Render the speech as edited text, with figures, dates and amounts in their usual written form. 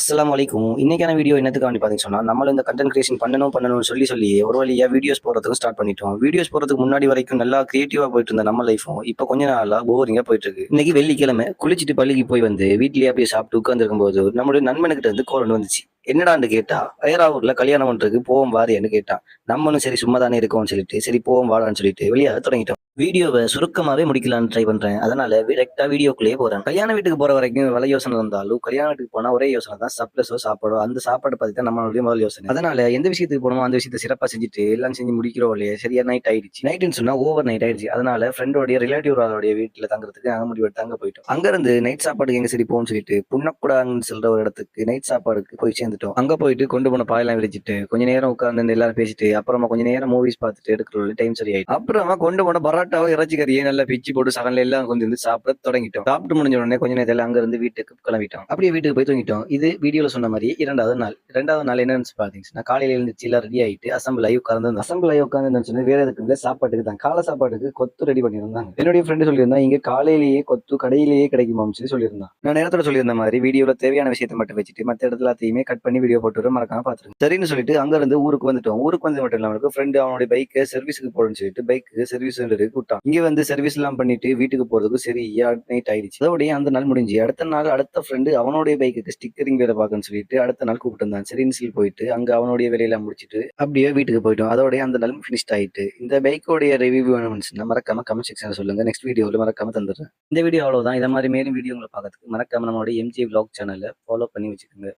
அஸ்ஸலாமு அலைக்கும். இன்னைக்கான வீடியோ என்னத்துக்காண்டி பார்த்தீங்கன்னு சொன்னா, நம்மளும் இந்த கன்டென்ட் கிரியேஷன் பண்ணணும்னு சொல்லி ஒரு வழியா வீடியோஸ் போடுறதுக்கு ஸ்டார்ட் பண்ணிட்டோம். வீடியோஸ் போடுறதுக்கு முன்னாடி வரைக்கும் நல்லா கிரியேட்டிவா போயிட்டு இருந்த நம்ம லைஃபும், இப்ப கொஞ்ச நாளா போரிங்கா போயிட்டு இருக்கு. இன்னைக்கு வெள்ளிக்கிழமை குளிச்சுட்டு பள்ளிக்கு போய் வந்து வீட்லயே அப்படியே சாப்பிட்டு உட்கார்ந்திருக்கும்போது, நம்மளுடைய நண்பனுகிட்ட இருந்து கால் வந்துச்சு. என்னடான்னு கேட்டா, "அயராவூர்ல கல்யாணம் பண்றதுக்கு போவோம் வாரியான்னு" கேட்டான். நம்மளும் சரி சும்மா தானே இருக்கோம்னு சொல்லிட்டு, சரி போவோம் வாடான்னு சொல்லிட்டு வெளிய தொடங்கிட்டோம். வீடியோவை சுருக்கமாவே முடிக்கலான்னு ட்ரை பண்றேன். அதனால டைரக்டா வீடியோக்குள்ளேயே போறேன். கல்யாண வீட்டுக்கு போற வரைக்கும் பல யோசனை இருந்தாலும், கல்யாண வீட்டுக்கு போனா ஒரே யோசனை தான் சப்ளஸோ, சாப்பாடோ. அந்த சாப்பாட பத்தி தான் நம்மளுடைய முதல் யோசனை. அதனால எந்த விஷயத்துக்கு போணுமோ அந்த விஷயத்த சிறப்பா செஞ்சுட்டு, எல்லாம் செஞ்சு முடிக்கிறோம் இல்லையா, சரியா நைட் ஆயிடுச்சு. நைட்டுன்னு சொன்னா ஓவர் நைட் ஆயிடுச்சு. அதனால ஃப்ரெண்டோடைய ரிலேட்டிவோட வீட்ல தங்குறதுக்கு நாங்க முடிவெடுத்து அங்க போயிட்டோம். அங்க இருந்து நைட் சாப்பாடுக்கு எங்க சரி போவோம்னு சொல்லிட்டு, புன்னக்குடான்னு சொல்ற ஒரு இடத்துக்கு நைட் சாப்பாடுக்கு போய் சேர்ந்துட்டோம். அங்க போயிட்டு கொண்டு போன பாயெல்லாம் விரிச்சிட்டு, கொஞ்ச நேரம் உட்கார்ந்து எல்லாரும் பேசிட்டு, அப்புறமா கொஞ்ச நேரம் மூவிஸ் பார்த்துட்டு எடுக்கிற டைம் சரியாயிடுச்சு. அப்புறமா கொண்டு போன பரோட்டாவும், இறைச்சி கறியும் நல்லா பிச்சு போட்டு சகன்ல எல்லாம் கொஞ்சம் இருந்து சாப்பிட தொடங்கிட்டோம். சாப்பிட்டு முடிஞ்ச உடனே கொஞ்ச நேரத்துல அங்க இருந்து வீட்டுக்கு கிளம்பிட்டோம். அப்படியே வீட்டுக்கு போய் தூங்கிட்டோம். இது வீடியோல சொன்ன மாதிரி 2வது நாள். 2வது நாள் என்னன்னு பாத்தீங்கன்னா, காலையில எழுந்துச்சு எல்லாம் ரெடி ஆயிட்டு அசம்பிள் ஆகி உட்கார்ந்து அசம்பிள் ஆகி உட்கார்ந்து வேற எதுக்கு இல்ல, சாப்பாட்டுக்கு தான். காலை சாப்பாட்டுக்கு கொத்து ரெடி பண்ணியிருந்தாங்க. என்னுடைய ஃப்ரெண்டு சொல்லியிருந்தான், இங்க காலையிலேயே கொத்து கடையிலேயே கிடைக்குமான்னு சொல்லி சொல்லியிருந்தான். நான் நேரத்தோட சொல்லியிருந்த மாதிரி வீடியோல தேவையான விஷயத்தை மட்டும் வச்சுட்டு மத்த இடத்துல எல்லாத்தையுமே கட் பண்ணி வீடியோ போட்டு மறக்காம பாத்துருங்க. சரின்னு சொல்லிட்டு அங்க இருந்து ஊருக்கு வந்துட்டோம். ஊருக்கு வந்து மட்டும் இல்லாம ஃப்ரெண்டு அவனுடைய பைக்கை சர்வீஸுக்கு போடணும்னு சொல்லிட்டு பைக்கு சர்வீஸ் சென்டருக்கு கூட்டான். இங்க வந்து சர்வீஸ் எல்லாம் பண்ணிட்டு வீட்டுக்கு போறதுக்கு சரியா நைட் ஆயிடுச்சு. அதோடய அந்த நாள் முடிஞ்சு அடுத்த நாள் அடுத்த ஃப்ரெண்டு அவனுடைய பைக்குக்கு ஸ்டிக்கரிங் வேலை பார்க்கணும்னு சொல்லிட்டு அடுத்த நாள் கூப்பிட்டு இருந்தான். சரின்னு சொல்லி போயிட்டு அங்க அவனுடைய வேலையெல்லாம் முடிச்சிட்டு அப்படியே வீட்டுக்கு போயிட்டோம். அதோடய அந்த நாள் ஃபினிஷ்ட் ஆயிட்டு. இந்த பைக்கோடைய ரிவ்யூ வேணும்னு மறக்காம கமெண்ட் செக்ஷன்ல சொல்லுங்க. நெக்ஸ்ட் வீடியோல மறக்காம தந்துடுறேன். இந்த வீடியோ அவ்வளவுதான். இதை மாதிரி மேலும் வீடியோங்களை பார்க்கறதுக்கு மறக்காம நம்மளுடைய எம்ஜே விளாக் சேனலை ஃபாலோ பண்ணி வச்சுக்கோங்க.